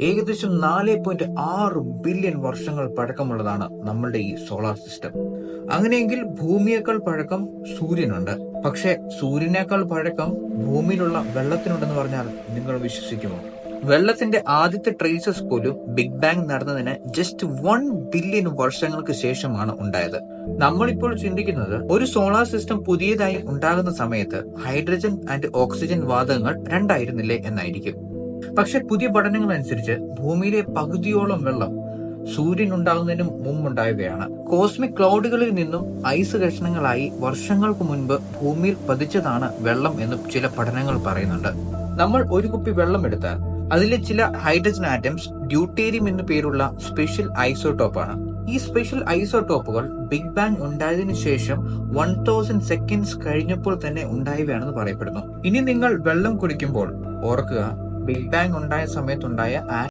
ഏകദേശം 4.6 ബില്യൺ വർഷങ്ങൾ പഴക്കമുള്ളതാണ് നമ്മളുടെ ഈ സോളാർ സിസ്റ്റം. അങ്ങനെയെങ്കിൽ ഭൂമിയേക്കാൾ പഴക്കം സൂര്യനുണ്ട്. പക്ഷെ സൂര്യനേക്കാൾ പഴക്കം ഭൂമിയിലുള്ള വെള്ളത്തിനുണ്ടെന്ന് പറഞ്ഞാൽ നിങ്ങൾ വിശ്വസിക്കുമോ? വെള്ളത്തിന്റെ ആദ്യത്തെ ട്രേസസ് പോലും ബിഗ് ബാങ് നടന്നതിന് ജസ്റ്റ് 1 ബില്യൺ വർഷങ്ങൾക്ക് ശേഷമാണ് ഉണ്ടായത്. നമ്മളിപ്പോൾ ചിന്തിക്കുന്നത് ഒരു സോളാർ സിസ്റ്റം പുതിയതായി ഉണ്ടാകുന്ന സമയത്ത് ഹൈഡ്രജൻ ആൻഡ് ഓക്സിജൻ വാതകങ്ങൾ രണ്ടായിരുന്നില്ലേ എന്നായിരിക്കും. പക്ഷെ പുതിയ പഠനങ്ങൾ അനുസരിച്ച് ഭൂമിയിലെ പകുതിയോളം വെള്ളം സൂര്യൻ ഉണ്ടാകുന്നതിന് മുമ്പുണ്ടായവയാണ്. കോസ്മിക് ക്ലൗഡുകളിൽ നിന്നും ഐസ് കഷ്ണങ്ങളായി വർഷങ്ങൾക്ക് മുൻപ് ഭൂമിയിൽ പതിച്ചതാണ് വെള്ളം എന്നും ചില പഠനങ്ങൾ പറയുന്നുണ്ട്. നമ്മൾ ഒരു കുപ്പി വെള്ളം എടുത്താൽ അതിലെ ചില ഹൈഡ്രജൻ ആറ്റംസ് ഡ്യൂട്ടേരിയം എന്നു പേരുള്ള സ്പെഷ്യൽ ഐസോടോപ്പാണ്. ഈ സ്പെഷ്യൽ ഐസോടോപ്പുകൾ ബിഗ് ബാങ് ഉണ്ടായതിനു ശേഷം 1000 സെക്കൻഡ്സ് കഴിഞ്ഞപ്പോൾ തന്നെ ഉണ്ടായവയാണെന്ന് പറയപ്പെടുന്നു. ഇനി നിങ്ങൾ വെള്ളം കുടിക്കുമ്പോൾ ഓർക്കുക, ബിഗ് ബാങ് ഉണ്ടായ സമയത്തുണ്ടായ